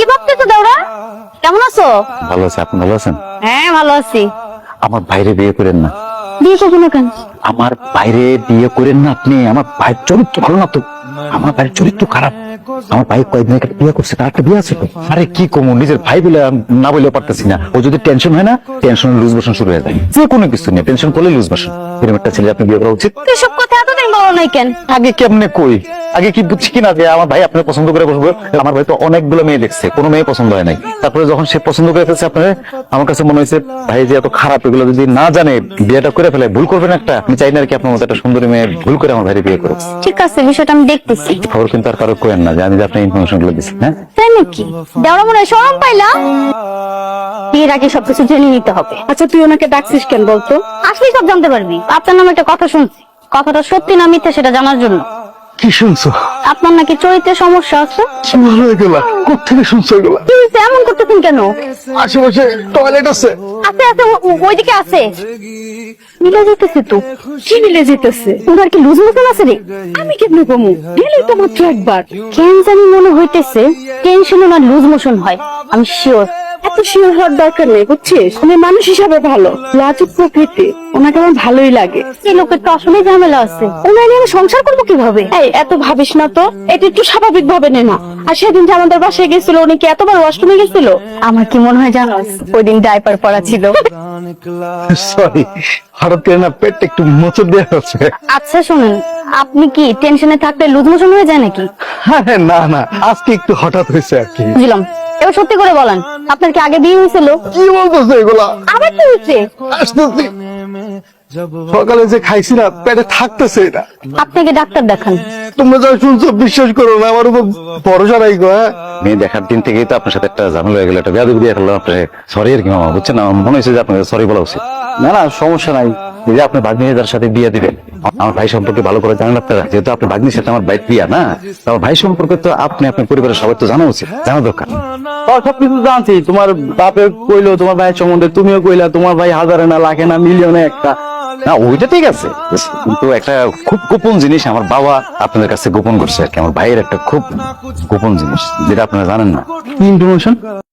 কি ভাবতেছো দাওরা? কেমন আছো? ভালো আছে, আপনি ভালো আছেন? হ্যাঁ ভালো আছি। আমার বাইরে বিয়ে করেন না। বিয়ে করবো না কেন? আমার বাইরে বিয়ে করেন না আপনি। আমার ভাইয়ের চরিত্র ভালো না তো। আমার ভাইয়ের চরিত্র খারাপ। আমার ভাই কয়েকদিন আগে বিয়ে করছে, তার একটা বিয়ে আছে তো। আরে কি কমু, নিজের ভাই বলে না বলেও পারতেছি না। ও যদি টেনশন হয় না, টেনশন লুজ মোশন শুরু হয়ে যায়। যে কোনো কিছু নিয়ে টেনশন করলে লুজ মোশন। এরকম একটা ছেলে আপনি বিয়ে করা উচিত। তুই সব কথা এতদিন বলো নাই কেন? আগে কেমনে কই, আগে কি বুঝছি কিনা যে আমার ভাই আপনার পছন্দ করে বসবো। আমার ভাই তো অনেকগুলো মেয়ে দেখছে, কোনো মেয়ে পছন্দ হয় নাই। তারপরে যখন সে পছন্দ করে ফেলছে আপনার, আমার কাছে মনে হয়েছে ভাই যে এত খারাপ, এগুলো যদি না জানে বিয়েটা করে ফেলে ভুল করবেন একটা। আমি চাই না আর কি আপনার মতো একটা সুন্দরী মেয়ে ভুল করে আমার ভাইয়ের বিয়ে করো। ঠিক আছে, বিষয়টা আমি দেখতেছি। খবর কিন্তু আর কারো কোয়েন না যে আমি যে আপনার ইনফরমেশন গুলো দিচ্ছি। হ্যাঁ তাই নাকি? দেওরা মনে হয় শরম পাইলা। বিয়ের আগে সবকিছু জেনে নিতে হবে। আচ্ছা তুই ওনাকে ডাকছিস কেন বলতো? আসলেই সব জানতে পারবি। আপনার নামে একটা কথা শুনছি, কথাটা সত্যি না মিথ্যা সেটা জানার জন্য। কি শুনছো? আপনার নাকি চরিত্রের সমস্যা আছে। কি ভালো এগুলা, কোথেকে শুনছো এগুলা? কি হয়েছে, এমন করতেছেন কেন? আশেপাশে টয়লেট আছে? আছে আছে, ওইদিকে আছে। মিলে যেতেছে তো। কি মিলে যেতেছে? ওনার কি লুজ মোশন আছে রে? আমি কেমনে কমু? গেলেই তো মাত্র একবার। কেন জানি মনে হইতেছে টেনশন ওনার লুজ মোশন হয়। আমি শিওর। এত শিওর হওয়ার দরকার নেই, বুঝছিস? উনি মানুষ হিসাবে ভালো, লাজুক প্রকৃতি। ওনাকে আমার ভালোই লাগে। এই লোকের তো আসলে ঝামেলা আছে। ওনার নিয়ে আমি সংসার করবো কিভাবে? এই এত ভাবিস না তো, এটা একটু স্বাভাবিক ভাবে নে না। আর সেদিন যে আমাদের বাসায় গেছিল, উনি কি এতবার ওয়াশরুমে গেছিল? আমার কি মনে হয় জানো, ওই দিন ডাইপার পরা ছিল। সরি, হঠাৎ করে না পেটটা একটু মোচড় দেওয়া হচ্ছে। আচ্ছা শুনুন, আপনি কি টেনশনে থাকলে লুজ মোশন হয়ে যায় নাকি? আরে না না, আজকে একটু হঠাৎ হয়েছে আর কি। বুঝলাম। এবার সত্যি করে বলেন, আপনার কি আগে বিয়ে হয়েছিল? কি বলতেছো এগুলা? আবার কি হয়েছে? আসতেছি। সকালে যে খাইছি না, পেটে থাকতেছে এটা। আপনাকে ডাক্তার দেখান। তোমরা যা শুনছো বিশ্বাস করো না, আমার উপর ভরসা নাই গো। মেয়ে দেখার দিন থেকেই তো আপনার সাথে একটা ঝামেলা হয়ে গেল, একটা বেয়াদবি দিয়ে ফেললাম আপনাকে। সরি আর কি মামা, বুঝছেন না, আমার মনে হয়েছে যে আপনাকে সরি বলা উচিত। না না, সমস্যা নাই। এই যে আপনার ভাগ্নি যার সাথে বিয়ে দিবেন, আমার ভাই সম্পর্কে ভালো করে জানেন আপনারা। যেহেতু আপনার ভাগ্নির সাথে আমার ভাই বিয়া না, তো আমার ভাই সম্পর্কে তো আপনি আপনার পরিবারের সবাই তো জানা উচিত, জানা দরকার। সবকিছু জানছি, তোমার বাপে কইলো তোমার ভাইয়ের সম্বন্ধে, তুমিও কইলা তোমার ভাই হাজারে না লাখে না মিলিয়নে একটা। না ওইটা ঠিক আছে, কিন্তু একটা খুব গোপন জিনিস আমার বাবা আপনাদের কাছে গোপন করছে আর কি। আমার ভাইয়ের একটা খুব গোপন জিনিস যেটা আপনারা জানেন না। ইনফরমেশন